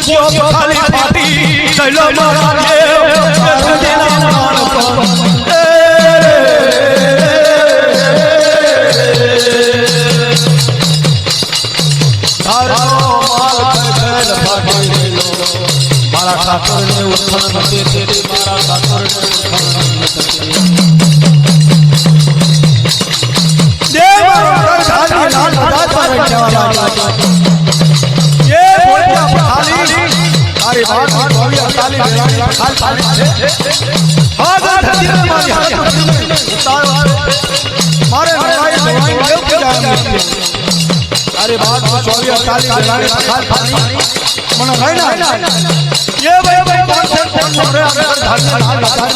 ખુશીઓ ખાલી પાટી ચલો મારા દેવ તેના માન મારા ઠાકોરને ઉત્થાન નથી તેરી મારા ઠાકોરને ઉત્થાન નથી દેવ ધાની લાલ બજાર પર જવાના ये बोलिया खाली अरे बात बोलिया खाली खाली खाली हां धरती में मारी उतार मारे लड़ाई दवाई देव के जाएंगे अरे बात बोलिया खाली खाली खाली मन रहना ये भाई कौन से कौन रे अंदर धरती लाल बता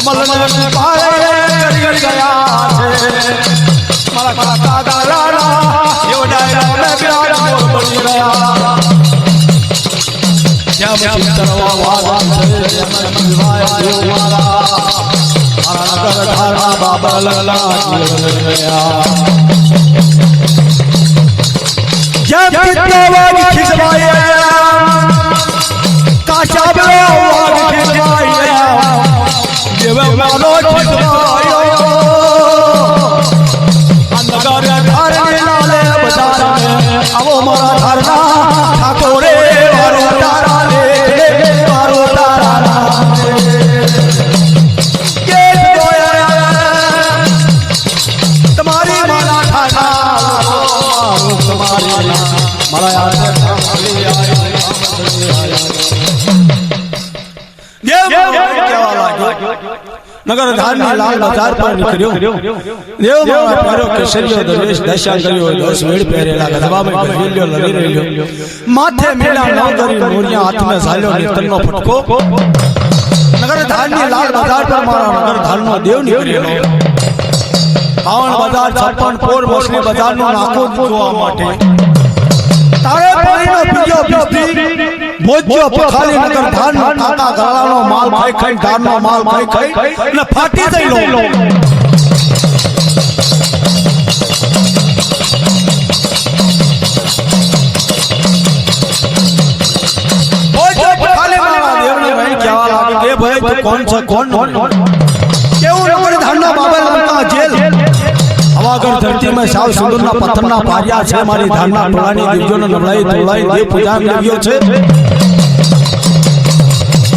अमल में पाए कर गया मारा काका गाला यो डायरा में प्यार मोर बनी रहा जब चितरवा वाला मन मिलवाए देव मारा मारा नगर धारा बाबा लला गया जब चितरवा खिंचवाए काशा बला खिंचवाए देव मानो खिंचवाए नगर धारे लाले बाजार में आवो मारा धरना ठाकोरे वारो तारा ले वारो तारा के गोया तुम्हारी माला ठाना तुम्हारी माला याद नगर धानी लाल बाजार पर निकलियो देव मारा पैरो केसरियो दवेश दशा करियो 10 वेड़ पहरेला गजबा में गजलियो लड़ी रहियो माथे मेला नौगरी मोरिया हाथ में झालियो नितनो फटको नगर धानी लाल बाजार पर मारा नगर धानो देव निकलियो पावन बाजार 56 पोर मोसली बाजार नो नाको जोवा माटे तारे पानी नो पियो पिस्ती भोज्यो पखाली नगर धान काका गालानो माल खाई खाई धान नो माल खाई खाई न फाटी जई लो भोज्यो पखाली मारा देव ने भाई क्या लागे के भाई तो कौन सा कौन केऊ नगर धान नो बाबा लंका जेल हवागर धरती में साव सिंदूर ना पत्थर ना पारिया छे मारी धान ना टोलानी दिवजो ने नवलाई तोलाई देव पूजा में लगियो छे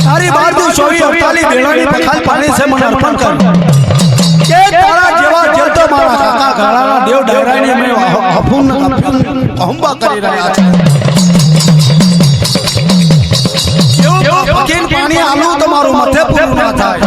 तारी बारदू सोई अवताली बेलानी पखाल पानी से मन अर्पण कर के तारा जेवा जलतो मारा काका गाळाना देव डगरानी में हफून कहंबा करी रहा छे यो फकीर पानी आलू तुम्हारो माथे पूर्ण ना थाय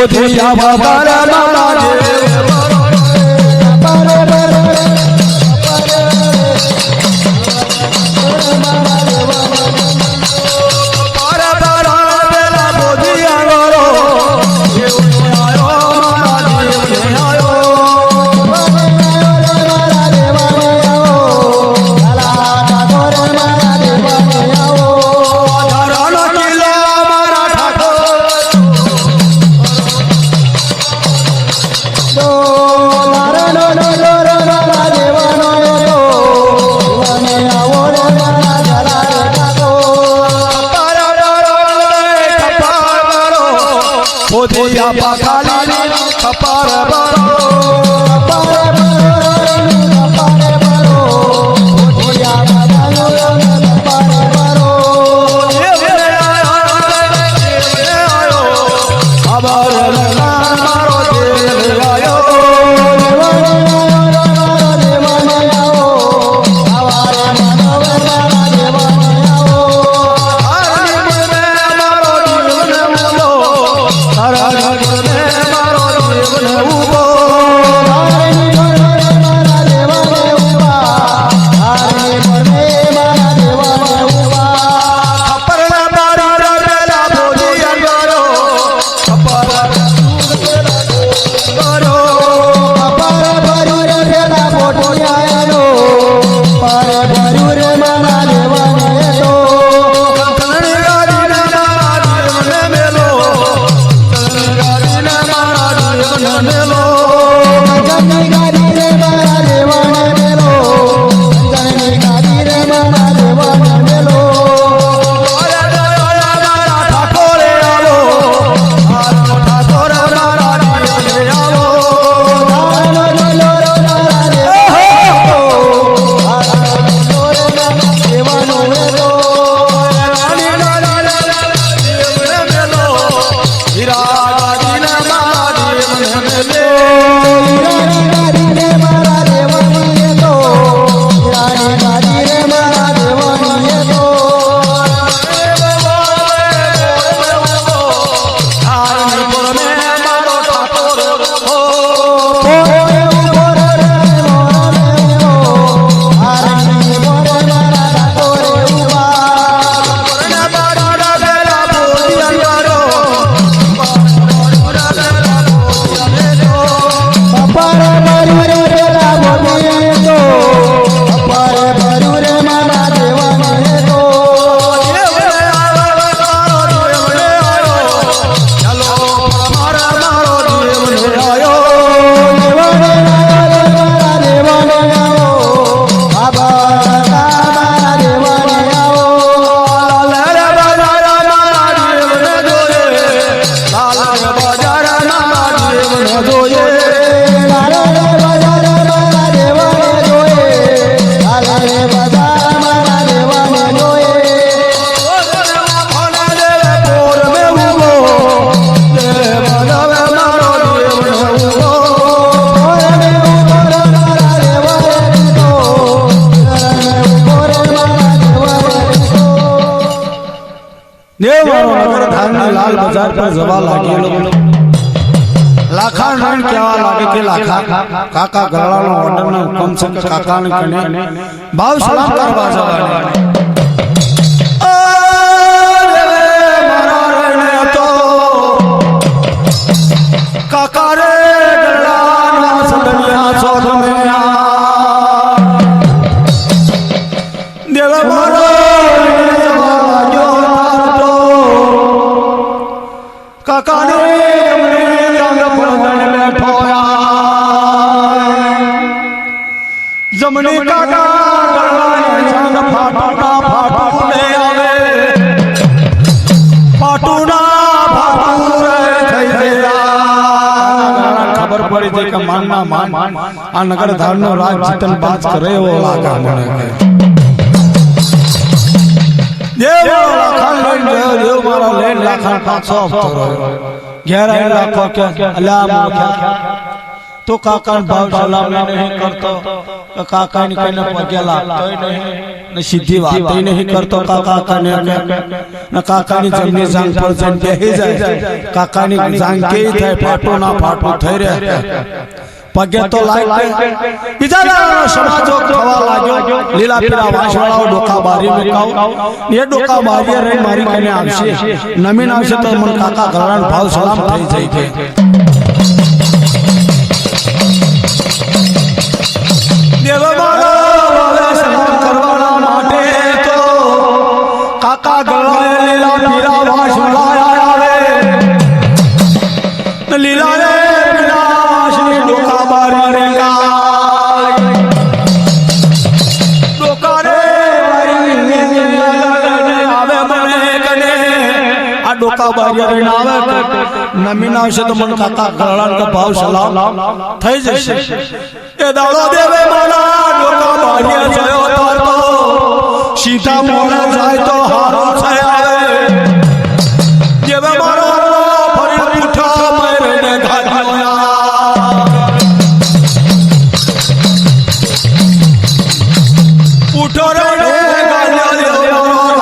दिया बाबा माला धानी लाल बाजार पर जवा लागेलो लाखा नान केवा लागे के लाखा काका गळानो ऑर्डरनो हुकम से काका ने कने भाव सलाम करवा जवाने काका रे गळाना सदनिया चौक में देव मारो काका ने जमनी काका जंग फाटूना फाटूने आवे फाटूना फाटूरे થઈ ગયા ખબર પડી છે કે માનના માન આ નગર ધારનો રાજ જીતન બાજ કરે એવો લાગે મને દેવ લાખાન લઈ દેવ મારા લેન લાખાન 500 હપ્તો રહ્યો 11 લાખો કે અલા મુખ્યા तो काका भाव सलाम नहीं करतो काका ने कने पगेला तोय नहीं न सीधी बात ही नहीं करतो काका ने न काका ની જમની જાંગ પર જન બેહી જાય કાકા ની જાંગ કે થાય ફાટો ના ફાટો થઈ રહે પગે તો લાગ બીજા સમાજો થવા લાગ્યો લીલા પીરા વાંસવાળાઓ ડોકા બારી મુકાવ એ ડોકા બારી રહી મારી કને આવશે નમીન આવશે તો મન કાકા ઘરાણ ભાવ સલામ થઈ જાય કે देव मारो सलाम करवाना माटे तो काका गळाए लीला पीरा वासवाळा आवे लीला रे पीरा वासनी डोका बारी रे डोका रे आवे मने कने आ डोका बारी रे आवे नमीन आवशे तो मन काका गळान का भाव सलाम થઈ જશે એ દાડો દેવે મારા ડોકા બારીએ જયો તો સીધા મોણે જાય તો હારો છે આવે દેવે મારો ફરી ઉઠા મરને ઘાડ્યા ઉઠો રે ગાલ્યા દેવ મારો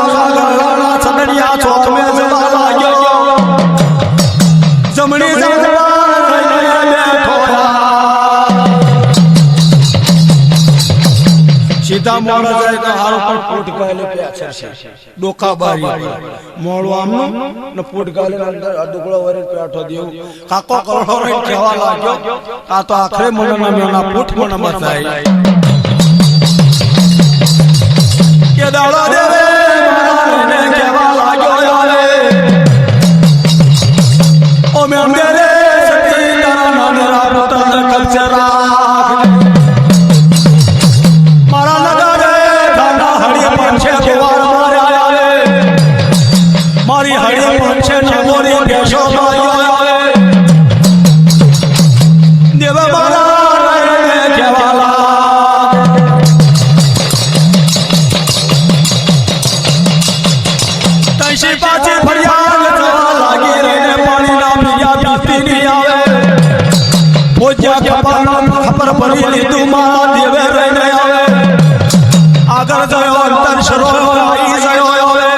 સદડિયા ચોક મે જવા લાગ્યો જમણી सीधा मोड़ा जाए तो हारो पर पोट गाले पे अक्षर से डोका बारी मोड़ो आमनो न पोट गाले अंदर अडुगळो वरे पेठो दियो काको करो रे केवा लाग्यो का तो आखरे मनना मेना पोट मन बचाई के दाड़ा देवे ने केवा लाग्यो यारे ओ मे अंदरे सती तारा नानरा पुत्र कचरा मारी हड़ी पंछे नमोरी पेशो आवे देव मारा रे केवाला तैसी पाछे फरियाद जवा लागी रे पानी ना पिया पीती नहीं आवे पूजा खबर पड़ी लीधु मारा देवे रे नहीं आवे आगर जयो अंतर शरो आई जयो आवे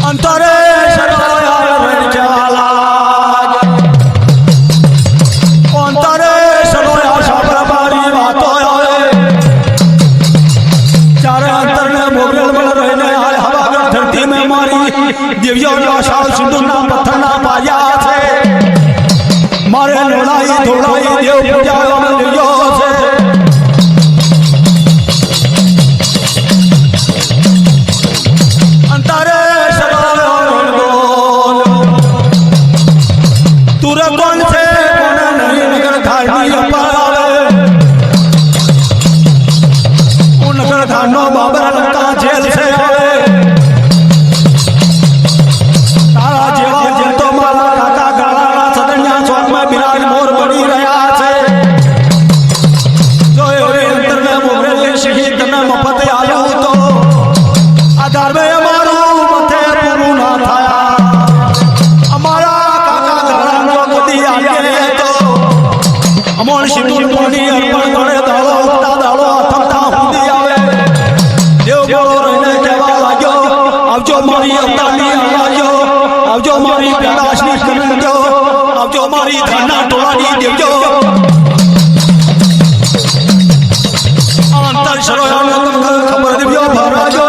अंतरे शराया रण जाला अंतरे शराया शाबर बारी बातो आवे चार अंतर ने मोगल बन रहने आए हवा का धरती में मारी दिव्यों ने आशाओं सिंधु ना पत्थर ना पाया से मारे लड़ाई धोलाई देव पूजा में दिव्यों से अंतरे कौन से कौन नहीं नगर धारनी पावे वो नगर धारनो बाबर लंका जेल से आवे तारा जेवा जेल तो मारा काका गाला सदनिया चौक में बिराज मोर बड़ी रहा है जो ये अंतर में मोरे शहीद में मफत आयो तो आधार में हमारो मथे पुरु ना था हमारा अमोल सिंदूर पानी अर्पण करे दाड़ो उठता दाड़ो थमता हुंदी आवे देव बोलो रहने केवा लाग्यो ધારના ટોળાની દેવજો અંતર શરોયાને તમને ખબર દેવ્યો ભરાજો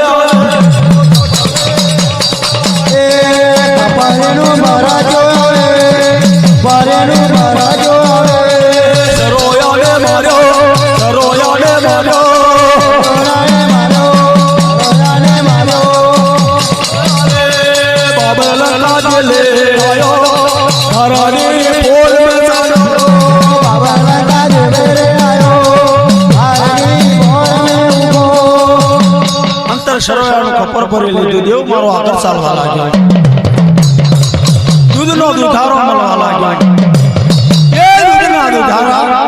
એ પારેનું મહારાજો આવે પારેનું મહારાજો આવે શરોયાને માર્યો ઓરાને મારો બાબલા જેલે આયો હરાની પોલ મે જાનો બાબા લગા દેવે આયો હારી મોર મે ઉભો અંતર શરોયાનું ખપર ભરી લીધું દેવ મારો આગળ ચાલવા લાગ્યો દૂધનો દુધારો મળવા લાગ્યો એ દૂધના દુધારા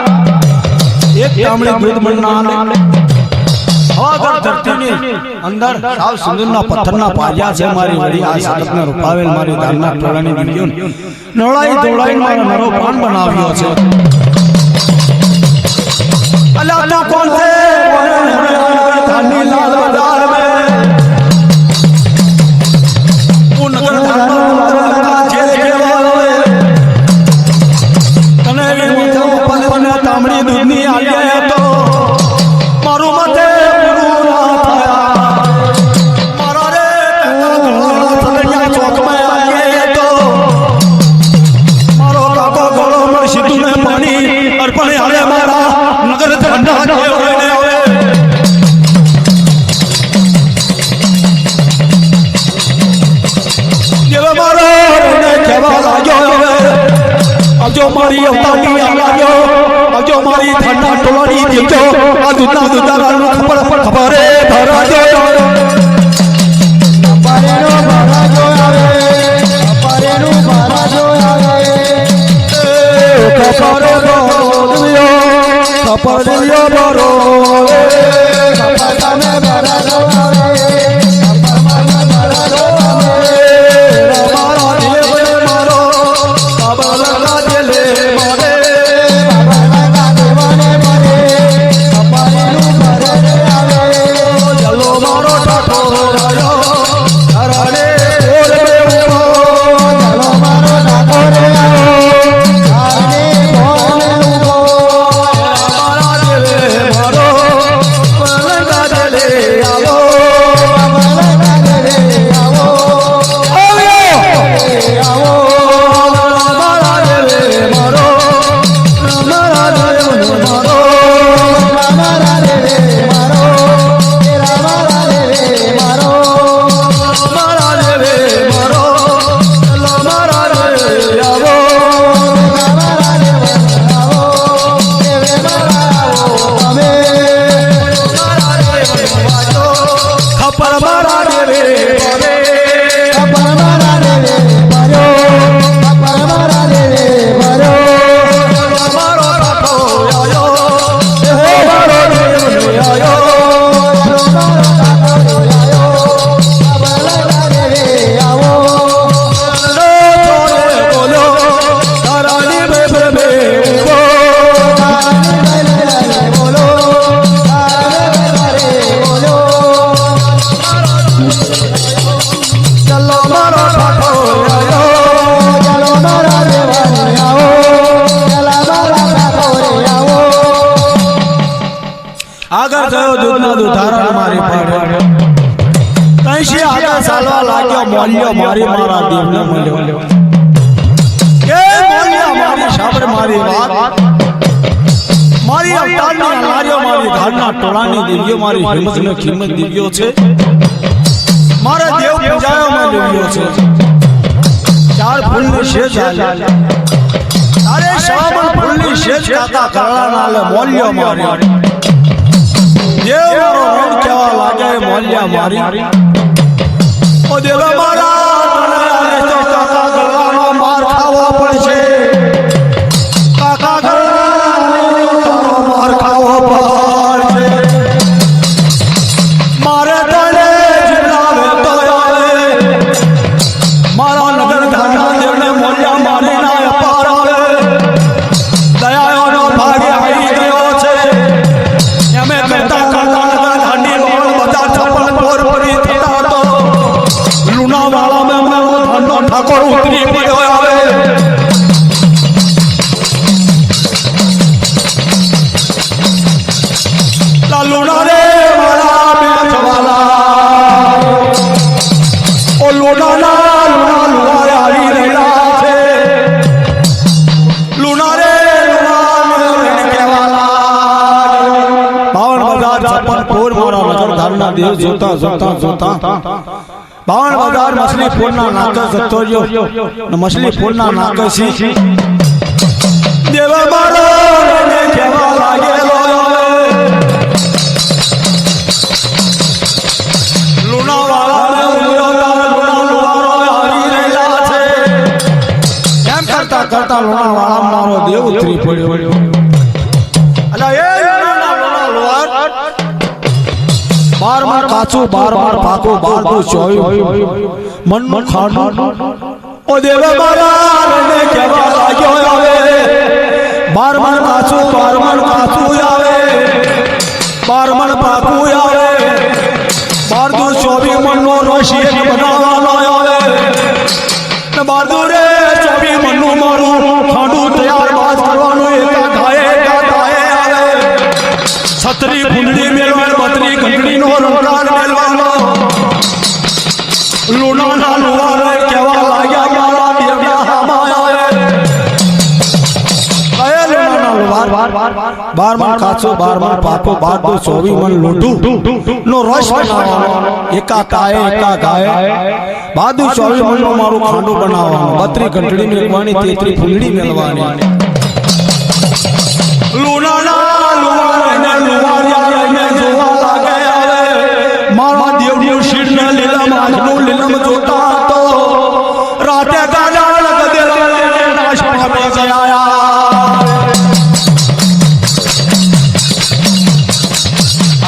એક તામડી દૂધ મળના આલે હવાગર ધરતીની અંદર સાવ સિંદૂરના પથ્થરના પાયા છે મારી વડી આ સતતને રૂપાવેલ મારી ધારના ટોળાની દીકરીઓ નોળાઈ દોડાઈ મારો નરો પ્રાણ બનાવ્યો છે અલ્લાહ ના કોણ છે ધારની લાલ બજાર મે ઓ નગર ધારના જેલ કેવાલો તને વી માથા પલને તામડી દૂધની આલ્યા તો મારું મતે जो मारी अवतारी आलायो जो मारी ठंडा टोलानी देवजो आ दूधना दुधारानो खबर भराजो પારેનું મહારાજો આવે પારેનું મહારાજો આવે ખબર બરો તમે મહારાજો આવે મહારાજો આવે મારા દેવ મારો બાબલા જેલે મારે બાબા લગા દેવાને મરે પારેનું મહારાજો આવે ચલો મારો ઠાઠો રાયો હરાને બોલ મે ઉભો ચાલો મારો નાખો રે આવો હારી મોર મે ઉભો મારા દેવે મારો બાબલા જેલે આવો બાબા લગા દેવે આવો આવો મારા દેવે મારો મારા દેવ મારો મારા દેવે મારો તેરા મારા દેવે મારો મારા દેવે મારો મારા દેવે આવો મારા દેવે આવો દેવે મારા આવો તમે ખબર મારા દેવે મારે પર મારા દેવે મારો પર મારા દેવે મારો મારો ઠાઠો આયો મારો દેવ આયો બોલો તારાની બે ચલો મારો ઠાઠો આયો આગળ ગયો દૂધના દુધારા મારી પાડે તૈસી આગળ ચાલવા લાગ્યો મોલ્યો મારી મારા દેવને મળ્યો એ મોલ્યા મારી સાંભળ મારી વાત મારી અવતારની નારીઓ મારી ધારના ટોળાની દેવીઓ મારી હિંમતને કિંમત દેવીઓ છે મારા દેવ પૂજાયોમાં દેવીઓ છે ચાર ફૂલની શેજ આલે તારે શ્રાવણ ફૂલની શેજ કાકા કરવાના લે મોલ્યો મારી દેવ મારો રોડ કેવા લાગે મોલ્યા મારી ઓ દેવ મારા તો કાકા ગળાનો માર ખાવો પડશે કાકા ગળાનો માર ખાવો પડશે મારે તને જીલાવે તો આવે મારા નગર ધાના દેવને મોલ્યા મારી ના અપાર આવે દયાનો ભાગે આવી ગયો છે અમે કરતા કરતા નગર ધાની લોણ બધા છપ્પન પોર પડી થતા તો લુણાવાળા में દેવ જોતા જોતા જોતા 52,000 મછલી ફૂલના નાકે જતો રહ્યો ને મછલી ફૂલના નાકે સી દેવ મારો ને કેવા લાગેલો લુણાવાળાને લુણાવાળો આવી રહેલા છે એમ કરતા કરતા લુણાવાળા મારો દેવ ઉતરી પડ્યો અલા એ લુણાવાળા બાર બાર કાચું બાર બાર પાકો બાર દુ ચોયું મનનું ખાડું ઓ દેવ મારા ને કેવા લાગ્યો આવે બાર બાર કાચું આવે બાર મણ પાકું આવે બાર દુ 24 મણનો રોશી બનાવવાનો આવે ને બાર દુ રે 24 મણનું મારું ખાડું તૈયાર બાદ કરવાનું એકા ગાય આવે છત્રી ફૂંદડી મેલવાન બત્રી ઘંટડી નો રંકાર મેલવાનો લુણાના લુવારે કેવા લાગ્યા મારા દેવના હામાં આવે કયા લુણાના લુવાર બાર મણ કાચો બાર મણ પાકો બાર દુ 24 મણ લોટું નો રસ બનાવવાનો એકા ગાય બાદુ 24 મણ નો મારું ખાંડું બનાવવાનું બત્રી ઘંટડી મેલવાની તેત્રી ફૂંદડી મેલવાની લુણાના લુવારે લુવારિયા જોવા લાગે આવે મારા દેવનું શીર ને લીલમ આજનું લીલમ જોતા હતો રાતે ગાડા ગદેલા નાશ પામી ગયા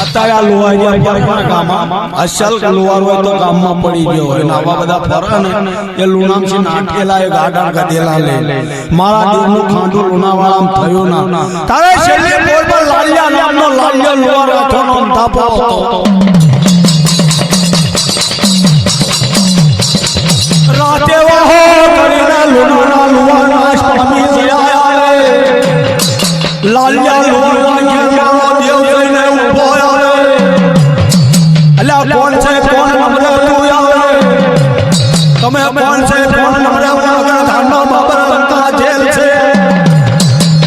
અતાયા લુવારિયા પર ગામમાં અસલ લુવાર હોય તો ગામમાં પડી ગયો હોય ને આવા બધા ફરક ને એ લુણામથી નાખેલા એ ગાડા ગદેલા લે મારા દેવનું ખાંડું લુણાવાળામાં થયું ના તારે છેલ્લે બોલ પર લાલિયા નામનો લાલિયો લુવાર અથોનો તાપો હતો રાતે વાહો કરીને લુણાના લુવાર નાશ પામી ગયા લાલિયા લુવાર વાગ્યા દેવ જઈને ઊભો આવે અલ્યા કોણ છે કોણ નમરે તું આવે તમે કોણ છે કોણ નમરે વગર ધાનો બાબર લંકા જેલ છે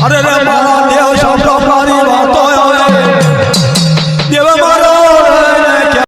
અરે રે મારા દેવ શબ્દો મારી વાતો આવે દેવ મારા